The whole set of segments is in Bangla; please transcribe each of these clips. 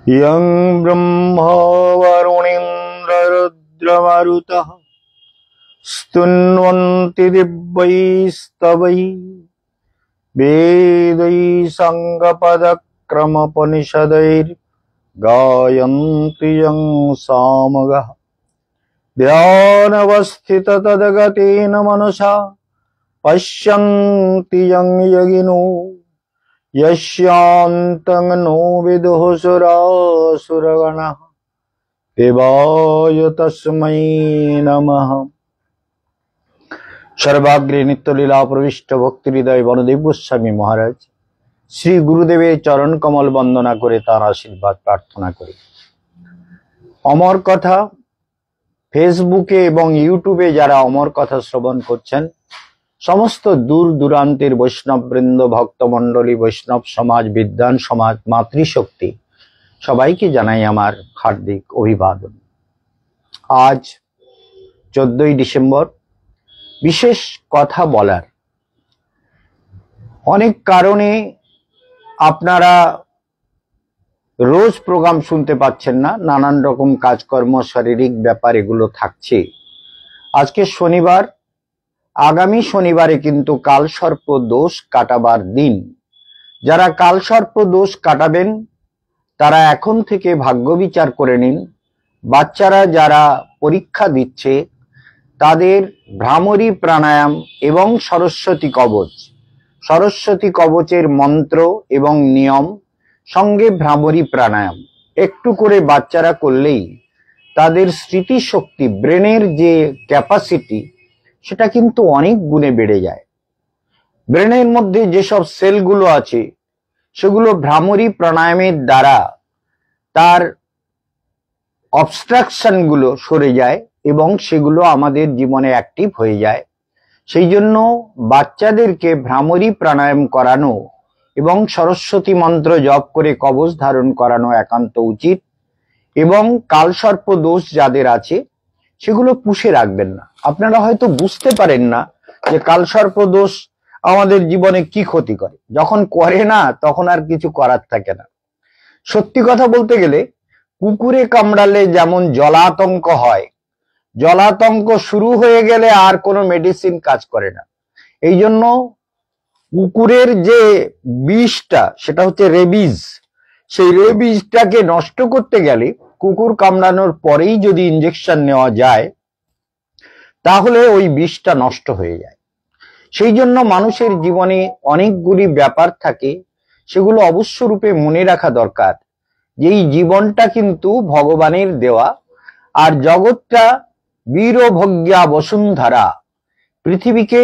यं ब्रह्मा वरुणेन्द्ररुद्रमरुतः स्तुन्वन्ति दिव्यैस्तवैः वेदैः साङ्गपदक्रमोपनिषदैर्गायन्ति यं सामगाः ध्यानावस्थिततद्गतेन मनसा पश्यन्ति यं योगिनो यस्यान्तं नो विदुः सुरासुरगणाः देवाय तस्मै नमः। सर्वाग्रे नित्यलीला प्रविष्ट भक्ति हृदय वनदेव गोस्वामी महाराज श्री गुरुदेवेर चरण कमल वंदना करे तार आशीर्वाद प्रार्थना करी। अमर कथा फेसबुके एवं यूट्यूबे जारा अमर कथा श्रवण करछेन समस्त दूर दूरान्तेर वैष्णव बृंद भक्तमंडली वैष्णव समाज विद्वान समाज मातृशक्ति सबाइके जानाई आमार हार्दिक अभिवादन। आज 14 डिसेम्बर विशेष कथा बलार अनेक कारणे आपनारा रोज प्रोग्राम सुनते पाচ্ছেন ना, नानान रकम काजकर्म शारीरिक ব্যাপার এগুলো থাকছে। আজকে শনিবার, आगामी शनिवारे किन्तु कालसर्प दोष काटाबार दिन। যারা कालसर्प दोष काटाबेन तारा এখন থেকে भाग्য বিচার করে নিন। বাচ্চারা যারা পরীক্ষা দিচ্ছে তাদের ভ্রামরী প্রাণায়াম এবং সরস্বতী কবচের মন্ত্র এবং নিয়ম সঙ্গে ভ্রামরী প্রাণায়াম একটু করে বাচ্চারা করলেই তাদের স্মৃতিশক্তি ব্রেনের যে ক্যাপাসিটি সেটা কিন্তু অনেক গুণে বেড়ে যায়। ব্রেনের মধ্যে যেসব সেলগুলো আছে সেগুলো ভ্রামরী প্রাণায়ামের দ্বারা তার অবস্ট্রাকশন গুলো সরে যায় এবং সেগুলো আমাদের জীবনে অ্যাক্টিভ হয়ে যায়। সেই জন্য বাচ্চাদেরকে ভ্রামরী প্রাণায়াম করানো এবং সরস্বতী মন্ত্র জপ করে কবচ ধারণ করানো একান্ত উচিত। এবং কালসর্প দোষ যাদের আছে সেগুলো পুষে রাখবেন না। আপনারা হয়তো বুঝতে পারেন না যে কালসর্প দোষ আমাদের জীবনে কি ক্ষতি করে, যখন করে না তখন আর কিছু করার থাকে না। সত্যি কথা বলতে গেলে কুকুরে কামড়ালে যেমন জলাতঙ্ক হয়, জলাতঙ্ক শুরু হয়ে গেলে আর কোনো মেডিসিন কাজ করে না। এই জন্য কুকুরের যে বিষটা সেটা হচ্ছে রেবিজ, সেই রেবিজটাকে নষ্ট করতে গেলে কুকুর কামড়ানোর পরেই যদি ইনজেকশন নেওয়া যায় তাহলে ওই বিষটা নষ্ট হয়ে যায়। সেই জন্য মানুষের জীবনে অনেকগুলি ব্যাপার থাকে, সেগুলো অবশ্য রূপে মনে রাখা দরকার যে এই জীবনটা কিন্তু ভগবানের দেওয়া, আর জগৎটা বীরভোগ্যা বসুন্ধরা। পৃথিবীকে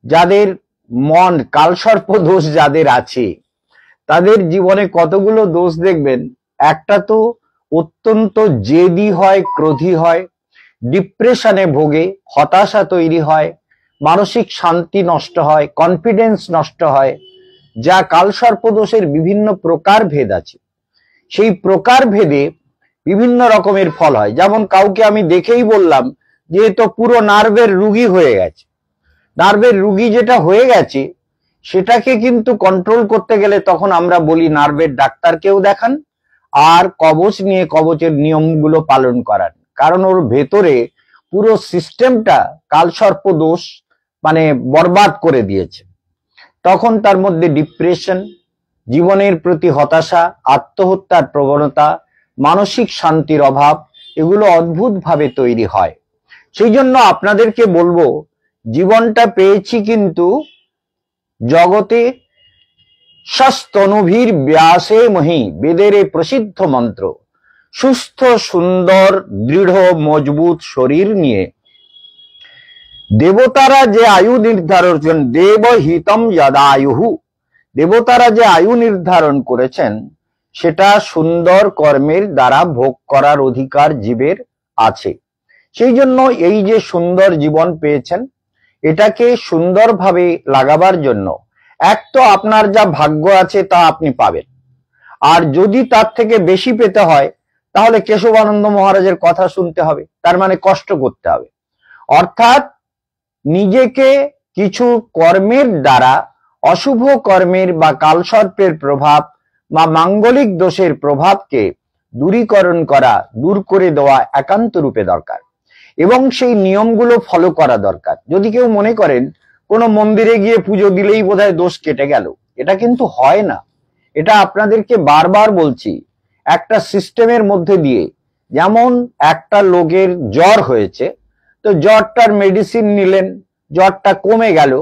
যাদের মন কালসর্প দোষ যাদের আছে তাদের জীবনে কতগুলো দোষ দেখবেন। একটা তো অত্যন্ত জেদি হয়, ক্রোধী হয়, ডিপ্রেশনে ভোগে, হতাশা তৈরি হয়, মানসিক শান্তি নষ্ট হয়, কনফিডেন্স নষ্ট হয়। যা কালসর্প দোষের বিভিন্ন প্রকার ভেদ আছে, সেই প্রকার ভেদে বিভিন্ন রকমের ফল হয়। যেমন কাউকে আমি দেখেই বললাম যে তো পুরো নার্ভের রুগী হয়ে গেছে। নার্ভের রুগী যেটা হয়ে গেছে সেটাকে কিন্তু কন্ট্রোল করতে গেলে তখন আমরা বলি নার্ভের ডাক্তারকেও দেখান আর কবচ নিয়ে কবচের নিয়মগুলো পালন করান, কারণ ওর ভেতরে পুরো সিস্টেমটা কালসর্প দোষ মানে বরবাদ করে দিয়েছে। তখন তার মধ্যে ডিপ্রেশন, জীবনের প্রতি হতাশা, আত্মহত্যার প্রবণতা, মানসিক শান্তির অভাব এগুলো অদ্ভুতভাবে তৈরি হয়। সেই জন্য আপনাদেরকে বলবো জীবনটা পেয়েছি কিন্তু জগতে সস্তনুভীর ব্যাসে মহি বেদের প্রসিদ্ধ মন্ত্র, সুস্থ সুন্দর দৃঢ় মজবুত শরীর নিয়ে দেবতারা যে আয়ু নির্ধারণ করেছেন, দেবহিতম যদায়ুহু, দেবতারা যে আয়ু নির্ধারণ করেছেন সেটা সুন্দর কর্মের দ্বারা ভোগ করার অধিকার জীবের আছে। সেই জন্য এই যে সুন্দর জীবন পেয়েছেন এটাকে সুন্দরভাবে লাগাবার জন্য এক তো আপনার যা ভাগ্য আছে তা আপনি পাবেন, আর যদি তার থেকে বেশি পেতে হয় তাহলে কেশবানন্দ মহারাজের কথা শুনতে হবে, তার মানে কষ্ট করতে হবে। অর্থাৎ নিজেকে কিছু কর্মের দ্বারা অশুভ কর্মের বা কালসর্পের প্রভাব বা মাঙ্গলিক দোষের প্রভাবকে দূরীকরণ করা, দূর করে দেওয়া একান্ত রূপে দরকার এবং সেই নিয়মগুলো ফলো করা দরকার। যদি কেউ মনে করেন কোনো মন্দিরে গিয়ে পুজো দিলেই বোধহয় দোষ কেটে গেল, এটা কিন্তু হয় না। এটা আপনাদেরকে বারবার বলছি, একটা সিস্টেমের মধ্যে দিয়ে, যেমন একটা লোকের জ্বর হয়েছে, তো জ্বরটার মেডিসিন নিলেন, জ্বরটা কমে গেল,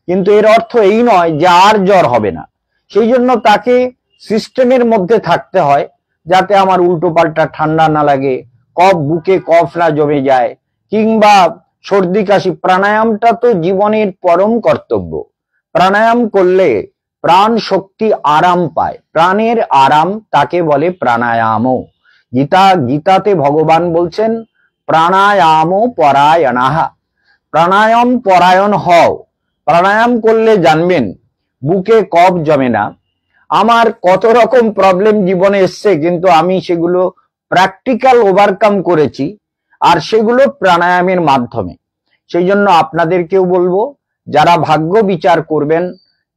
কিন্তু এর অর্থ এই নয় যে আর জ্বর হবে না। সেই জন্য তাকে সিস্টেমের মধ্যে থাকতে হয়, যাতে আমার উল্টো পাল্টা ঠান্ডা না লাগে, বুকে কফ না জমে যায়, কিংবা সর্দি কাশি। প্রাণায়ামটা তো জীবনের পরম কর্তব্য। প্রাণায়াম করলে প্রাণ শক্তি আরাম পায়, প্রাণের আরাম, তাকে বলে প্রাণায়াম। গীতাতে ভগবান বলছেন প্রাণায়াম পরায়ণাহা, প্রাণায়াম পরায়ণ হও। প্রাণায়াম করলে জানবেন বুকে কফ জমে না। আমার কত রকম প্রবলেম জীবনে এসছে, কিন্তু আমি সেগুলো প্র্যাকটিক্যাল ওভারকাম করেছি, আর সেগুলো প্রাণায়ামের মাধ্যমে। সেই জন্য আপনাদেরকেও বলবো, যারা ভাগ্য বিচার করবেন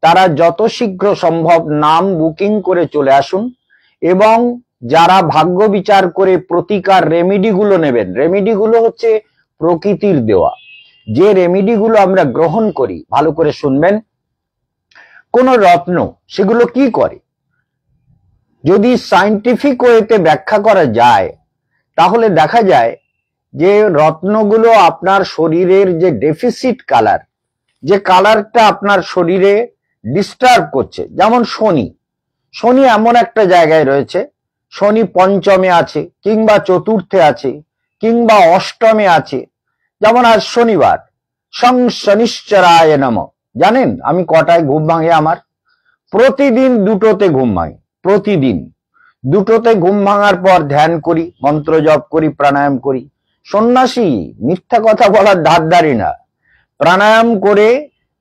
তারা যত শীঘ্র সম্ভব নাম বুকিং করে চলে আসুন, এবং যারা ভাগ্য বিচার করে প্রতিকার রেমিডিগুলো নেবেন, রেমিডিগুলো হচ্ছে প্রকৃতির দেওয়া। যে রেমিডিগুলো আমরা গ্রহণ করি, ভালো করে শুনবেন, কোন রত্ন সেগুলো কি করে, যদি সায়েন্টিফিক ওয়েতে ব্যাখ্যা করা যায়, তাহলে দেখা যায় যে রত্নগুলো আপনার শরীরের যে ডেফিসিট কালার, যে কালারটা আপনার শরীরে ডিস্টার্ব করছে, যেমন শনি এমন একটা জায়গায় রয়েছে, শনি পঞ্চমে আছে, কিংবা চতুর্থে আছে, কিংবা অষ্টমে আছে। যেমন আজ শনিবার, শনিশ্চরায় নমঃ। জানেন আমি কটায় ঘুম ভাঙে আমার? প্রতিদিন দুটোতে ঘুম ভাঙে। প্রতিদিন দুটোতে ঘুম ভাঙার পর ধ্যান করি, মন্ত্র জপ করি, প্রাণায়াম করি। সন্ন্যাসী, মিথ্যা কথা বলার ধারধারি না। প্রাণায়াম করে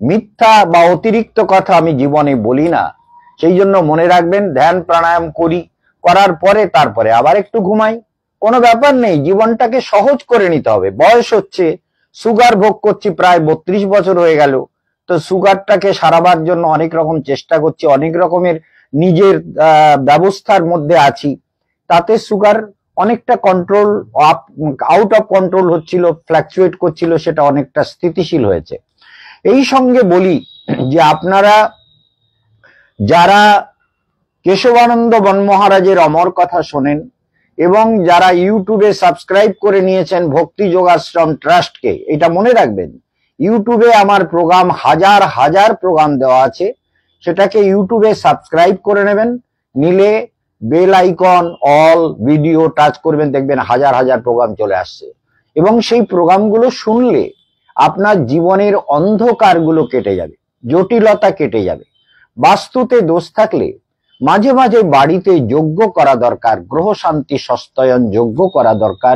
মিথ্যা বা অতিরিক্ত কথা আমি জীবনে বলি না। সেই জন্য মনে রাখবেন, ধ্যান প্রাণায়াম করি, করার পরে তারপরে আবার একটু ঘুমাই, কোনো ব্যাপার নেই। জীবনটাকে সহজ করে নিতে হবে। বয়স হচ্ছে, সুগার ভোগ করছি, প্রায় 32 বছর হয়ে গেল, তো সুগারটাকে সারাবার জন্য অনেক রকম চেষ্টা করছি, অনেক রকমের নিজের ব্যবস্থার মধ্যে আছি। তাতে সুগার অনেকটা কন্ট্রোল, আউট অফ কন্ট্রোল হচ্ছিল, ফ্ল্যাকচুয়েট করছিল, সেটা অনেকটা স্থিতিশীল হয়েছে। এই সঙ্গে বলি যে আপনারা যারা কেশবানন্দ বন মহারাজের অমর কথা শোনেন, এবং যারা ইউটিউবে সাবস্ক্রাইব করে নিয়েছেন ভক্তি যোগাশ্রম ট্রাস্টকে, এটা মনে রাখবেন, ইউটিউবে আমার প্রোগ্রাম হাজার হাজার প্রোগ্রাম দেওয়া আছে, সেটাকে ইউটিউবে সাবস্ক্রাইব করে নেবেন। নিলে bell icon all video touch করবেন, দেখবেন হাজার হাজার প্রোগ্রাম চলে আসছে, এবং সেই প্রোগ্রামগুলো শুনলে আপনার জীবনের অন্ধকারগুলো কেটে যাবে, জটিলতা কেটে যাবে। বাস্তুতে দোষ থাকলে মাঝে মাঝে বাড়িতে যজ্ঞ করা দরকার, গ্রহ শান্তি সস্তয়ন যজ্ঞ করা দরকার।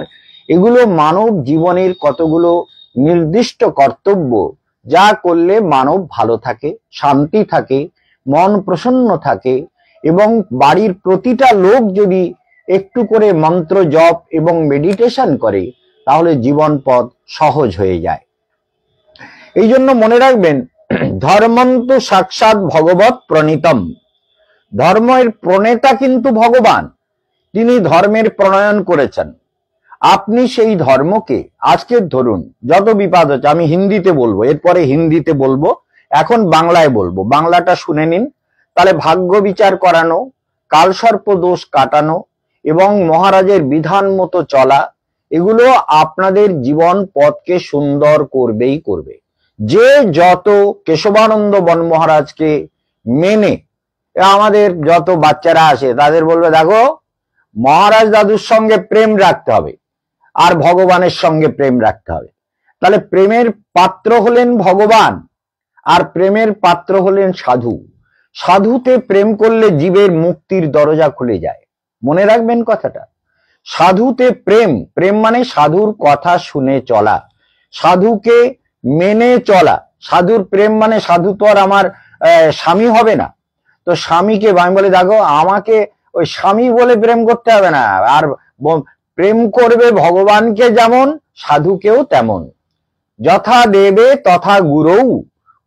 এগুলো মানব জীবনের কতগুলো নির্দিষ্ট কর্তব্য, যা করলে মানব ভালো থাকে, শান্তি থাকে, মন প্রসন্ন থাকে, এবং বাড়ির প্রতিটা লোক যদি একটু করে মন্ত্র জপ এবং মেডিটেশন করে, তাহলে জীবন পথ সহজ হয়ে যায়। এই জন্য মনে রাখবেন, ধর্মন্ত সাক্ষাৎ ভগবৎ প্রণীতম। ধর্মের প্রণেতা কিন্তু ভগবান, তিনি ধর্মের প্রণয়ন করেছেন। আপনি সেই ধর্মকে, আজকে ধরুন যত বিপদ হচ্ছে, আমি হিন্দিতে বলবো, এরপরে হিন্দিতে বলবো, এখন বাংলায় বলবো, বাংলাটা শুনে নিন। তাহলে ভাগ্য বিচার করানো, কালসর্প দোষ কাটানো এবং মহারাজের বিধান মতো চলা, এগুলো আপনাদের জীবন পথকে সুন্দর করবেই করবে। যে যত কেশবানন্দ বন মহারাজকে মেনে, আমাদের যত বাচ্চারা আসে তাদের বলবে, দেখো মহারাজ দাদুর সঙ্গে প্রেম রাখতে হবে, আর ভগবানের সঙ্গে প্রেম রাখতে হবে। তাহলে প্রেমের পাত্র হলেন ভগবান, আর প্রেমের পাত্র হলেন সাধু। সাধুতে প্রেম করলে জীবের মুক্তির দরজা খুলে যায়। মনে রাখবেন কথাটা। সাধুতে প্রেম, প্রেম মানে সাধুর কথা শুনে চলা, সাধুকে মেনে চলা। সাধুর প্রেম মানে সাধু তো আর আমার স্বামী হবে না, তো স্বামীকে আমি বলে, দেখো আমাকে ওই স্বামী বলে প্রেম করতে হবে না, আর প্রেম করবে ভগবানকে যেমন, সাধুকেও তেমন। যথা দেবে তথা গুরু,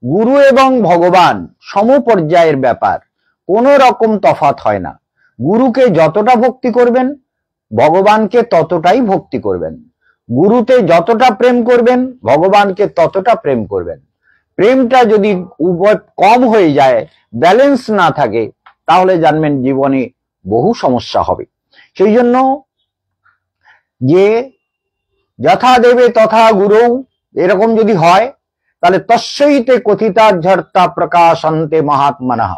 গুরু এবং ভগবান সমপর্যায়ের ব্যাপার, কোনো রকম তফাৎ হয় না। গুরুকে যতটা ভক্তি করবেন, ভগবানকে ততটাই ভক্তি করবেন। গুরুতে যতটা প্রেম করবেন ভগবানকে ততটা প্রেম করবেন। প্রেমটা যদি কম হয়ে যায়, ব্যালেন্স না থাকে, তাহলে জানবেন জীবনে বহু সমস্যা হবে। সেই জন্য যে যথা দেবে তথা গুরু এরকম যদি হয়, তাহলে তস্যৈতে কথিতার্থা প্রকাশন্তে মহাত্মানঃ,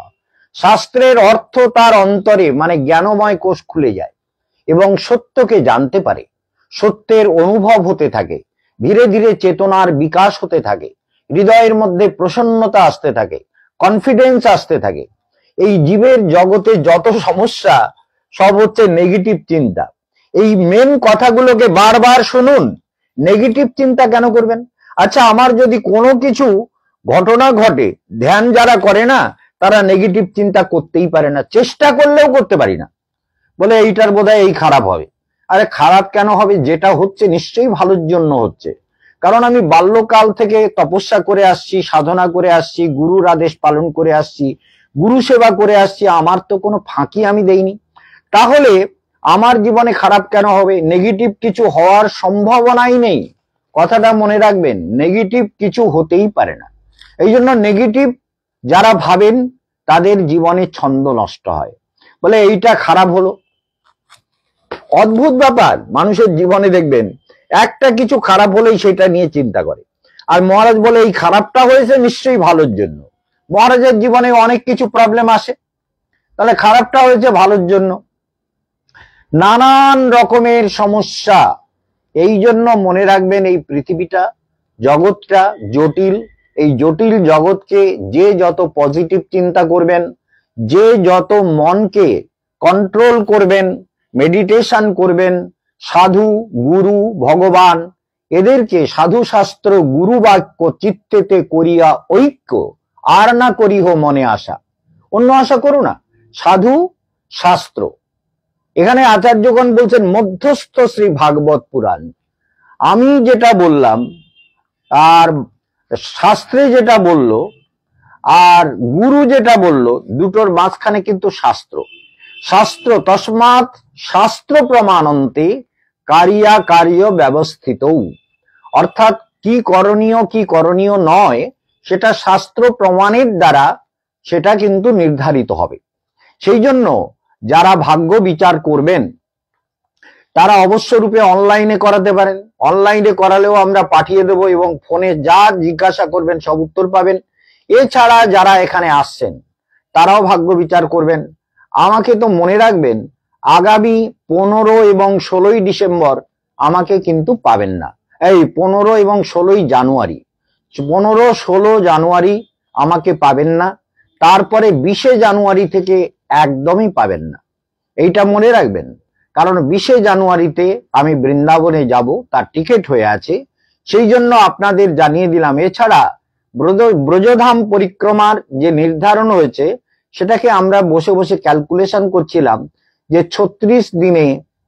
শাস্ত্রের অর্থ তার অন্তরে মানে জ্ঞানময় কোষ খুলে যায় এবং সত্যকে জানতে পারে, সত্যের অনুভব হতে থাকে, ধীরে ধীরে চেতনার বিকাশ হতে থাকে, হৃদয়ের মধ্যে প্রসন্নতা আসতে থাকে, কনফিডেন্স আসতে থাকে। এই জীবের জগতে যত সমস্যা সব হচ্ছে নেগেটিভ চিন্তা। এই মেন কথাগুলোকে বারবার শুনুন। নেগেটিভ চিন্তা কেন করবেন? আচ্ছা, আমার যদি কোনো কিছু ঘটনা ঘটে, ধ্যান যারা করে না তারা নেগেটিভ চিন্তা করতেই পারে না, চেষ্টা করলেও করতে পারি না। বলে এইটার বোধহয় এই খারাপ হবে। আরে খারাপ কেন হবে? যেটা হচ্ছে নিশ্চয়ই ভালোর জন্য হচ্ছে। কারণ আমি বাল্যকাল থেকে তপস্যা করে আসছি, সাধনা করে আসছি, গুরুর আদেশ পালন করে আসছি, গুরু সেবা করে আসছি, আমার তো কোনো ফাঁকি আমি দেইনি। তাহলে আমার জীবনে খারাপ কেন হবে? নেগেটিভ কিছু হওয়ার সম্ভাবনাই নেই। কথাটা মনে রাখবেন, নেগেটিভ কিছু হতেই পারে না। এই জন্য নেগেটিভ যারা ভাবেন তাদের জীবনে ছন্দ নষ্ট হয়। বলে এইটা খারাপ হলো, অদ্ভুত ব্যাপার। মানুষের জীবনে দেখবেন একটা কিছু খারাপ হলেই সেটা নিয়ে চিন্তা করে। আর মহারাজ বলে এই খারাপটা হয়েছে নিশ্চয়ই ভালোর জন্য। মহারাজের জীবনে অনেক কিছু প্রবলেম আসে, তাহলে খারাপটা হয়েছে ভালোর জন্য। নানান রকমের সমস্যা। এই জন্য মনে রাখবেন এই পৃথিবীটা, জগৎটা জটিল। এই জটিল জগৎকে যে যত পজিটিভ চিন্তা করবেন, যে যত মনকে কন্ট্রোল করবেন, মেডিটেশন করবেন, সাধু গুরু ভগবান এদেরকে সাধু শাস্ত্র গুরু বাক্য চিত্তেতে করিয়া ঐক্য, আর না করিহ মনে আশা। অন্য আশা করো না, সাধু শাস্ত্র। এখানে আচার্যগণ বলছেন মধ্যস্থ শ্রী ভাগবত পুরাণ। আমি যেটা বললাম আর শাস্ত্রে যেটা বলল আর গুরু যেটা বলল, দুটোর মাঝখানে কিন্তু শাস্ত্র। শাস্ত্র তস্মাৎ শাস্ত্র প্রমাণন্তে কারিয়া কার্য ব্যবস্থিত। অর্থাৎ কি করণীয় নয় সেটা শাস্ত্র প্রমাণের দ্বারা সেটা কিন্তু নির্ধারিত হবে। সেই জন্য যারা ভাগ্য বিচার করবেন তারা অবশ্য রূপে অনলাইনে করাতে পারেন। অনলাইনে করালেও আমরা পাঠিয়ে দেব এবং ফোনে যা জিজ্ঞাসা করবেন সব উত্তর পাবেন। এছাড়া যারা এখানে আসছেন তারাও ভাগ্য বিচার করবেন। আমাকে তো মনে রাখবেন, আগামী 15 এবং 16 ডিসেম্বর আমাকে কিন্তু পাবেন না। এই 15 এবং 16 জানুয়ারি, 15-16 জানুয়ারি আমাকে পাবেন না। তারপরে 20 জানুয়ারি থেকে একদমই পাবেন না, এইটা মনে রাখবেন। কারণ 20 জানুয়ারিতে আমি বৃন্দাবনে যাব, তার টিকিট হয়ে আছে, সেই জন্য আপনাদের জানিয়ে দিলাম। এছাড়া ব্রজধাম পরিক্রমার যে নির্ধারণ হয়েছে সেটাকে আমরা বসে বসে ক্যালকুলেশন করছিলাম যে 36 দিনে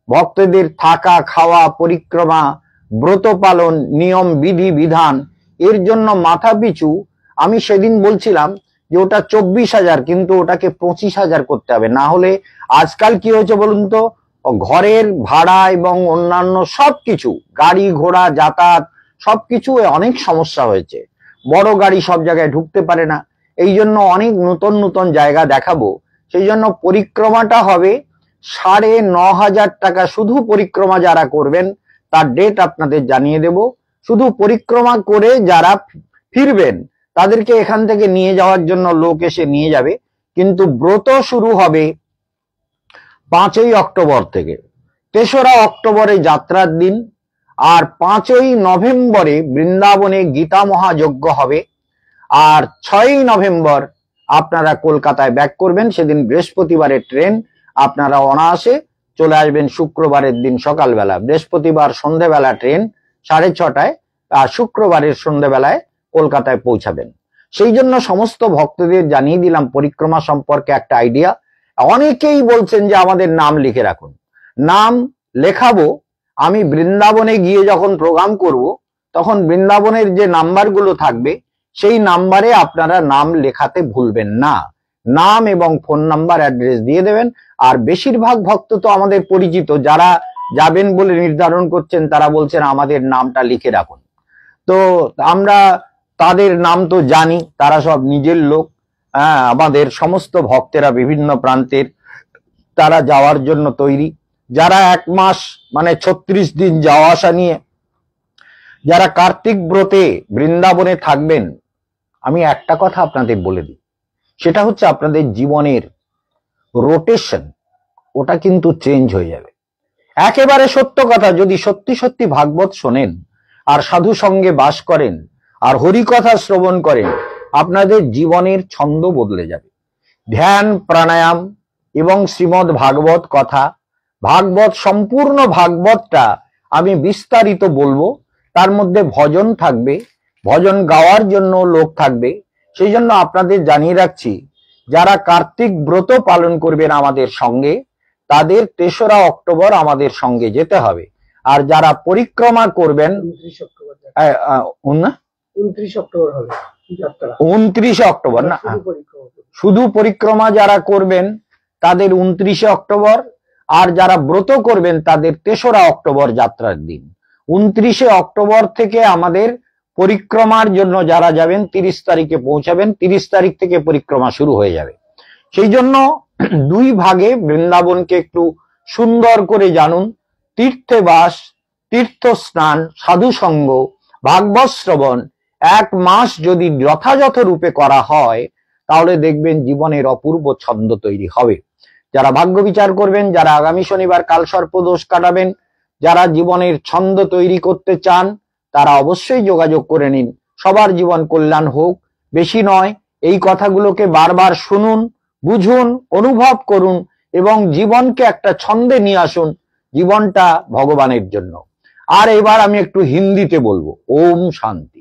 ভক্তদের থাকা খাওয়া পরিক্রমা ব্রত পালন নিয়ম বিধি বিধান এর জন্য মাথা পিছু আমি সেদিন বলছিলাম যে ওটা 24,000, কিন্তু ওটাকে 25,000 করতে হবে। না হলে আজকাল কি হয়েছে বলুন তো, ঘরের ভাড়া এবং অন্যান্য সবকিছু, গাড়ি ঘোড়া যাতায়াত সবকিছু অনেক সমস্যা হয়েছে। বড় গাড়ি সব জায়গায় ঢুকতে পারে না। এই জন্য অনেক নতুন নতুন জায়গা দেখাবো। সেই জন্য পরিক্রমাটা হবে 9,500 টাকা। শুধু পরিক্রমা যারা করবেন তার ডেট আপনাদের জানিয়ে দেব। শুধু পরিক্রমা করে যারা ফিরবেন তাদেরকে এখান থেকে নিয়ে যাওয়ার জন্য লোক এসে নিয়ে যাবে। কিন্তু ব্রত শুরু হবে 5ই অক্টোবর থেকে। 3রা অক্টোবরে যাত্রার দিন, আর 5ই নভেম্বরে বৃন্দাবনে গীতা মহাযজ্ঞ হবে, আর 6ই নভেম্বর আপনারা কলকাতায় ব্যাক করবেন। সেদিন বৃহস্পতিবারের ট্রেন, আপনারা অনায়াসে চলে আসবেন শুক্রবারের দিন সকালবেলা। বৃহস্পতিবার সন্ধ্যেবেলা ট্রেন 6:30টায়, আর শুক্রবারের সন্ধ্যেবেলায় কলকাতায় পৌঁছাবেন। সেই জন্য সমস্ত ভক্তদের জানিয়ে দিলাম পরিক্রমা সম্পর্কে একটা আইডিয়া। অনেকেই বলছেন যে আমাদের নাম লিখে রাখুন। নাম লেখাবো আমি বৃন্দাবনে গিয়ে যখন প্রোগ্রাম করব, তখন বৃন্দাবনের যে নাম্বারগুলো থাকবে সেই নাম্বারে আপনারা নাম লেখাতে ভুলবেন না। নাম এবং ফোন নাম্বার অ্যাড্রেস দিয়ে দেবেন। আর বেশিরভাগ ভক্ত তো আমাদের পরিচিত, যারা যাবেন বলে নির্ধারণ করছেন, তারা বলছেন আমাদের নামটা লিখে রাখুন। তো আমরা তাদের নাম তো জানি, তারা সব নিজের লোক। হ্যাঁ, আমাদের সমস্ত ভক্তেরা বিভিন্ন প্রান্তের, তারা যাওয়ার জন্য তৈরি। যারা 1 মাস মানে 36 দিন যাওয়া আসা নিয়ে যারা কার্তিক ব্রতে বৃন্দাবনে থাকবেন, আমি একটা কথা আপনাদের বলে দিই, সেটা হচ্ছে আপনাদের জীবনের রোটেশন ওটা কিন্তু চেঞ্জ হয়ে যাবে। একেবারে সত্য কথা, যদি সত্যি সত্যি ভাগবত শোনেন আর সাধু সঙ্গে বাস করেন আর হরিকথা শ্রবণ করেন, আপনাদের জীবনের ছন্দ বদলে যাবে। ধ্যান, প্রাণায়াম এবং শ্রীমদ্ ভাগবত কথা, ভাগবত সম্পূর্ণ ভাগবতটা আমি বিস্তারিত বলবো। তার মধ্যে ভজন থাকবে, ভজন গাওয়ার জন্য লোক থাকবে। সেই জন্য আপনাদের জানিয়ে রাখছি, যারা কার্তিক ব্রত পালন করবেন আমাদের সঙ্গে, তাদের 3রা অক্টোবর আমাদের সঙ্গে যেতে হবে। আর যারা পরিক্রমা করবেন 29 অক্টোবর হবে যাত্রা। 29 অক্টোবর না, শুধু পরিক্রমা যারা করবেন তাদের 29 অক্টোবর, আর যারা ব্রত করবেন তাদের 3রা অক্টোবর যাত্রার দিন। 29 অক্টোবর থেকে আমাদের পরিক্রমার জন্য যারা যাবেন 30 তারিখে পৌঁছাবেন, 30 তারিখ থেকে পরিক্রমা শুরু হয়ে যাবে। সেই জন্য 2 ভাগে বৃন্দাবনকে একটু সুন্দর করে জানুন। তীর্থে বাস, তীর্থ স্নান, সাধু সঙ্গ, ভাগবত শ্রবণ 1 মাস যদি যথাযথ রূপে করা হয়, তাহলে দেখবেন জীবনের অপূর্ব ছন্দ তৈরি হবে। যারা ভাগ্য বিচার করবেন, যারা আগামী শনিবার কালসর্প দোষ কাটাবেন, যারা জীবনের ছন্দ তৈরি করতে চান, তারা অবশ্যই যোগাযোগ করে নিন। সবার জীবন কল্যাণ হোক। বেশি নয়, এই কথাগুলোকে বারবার শুনুন, বুঝুন, অনুভব করুন এবং জীবনকে একটা ছন্দে নিয়ে আসুন। জীবনটা ভগবানের জন্য। আর এবার আমি একটু হিন্দিতে বলবো। ওম শান্তি।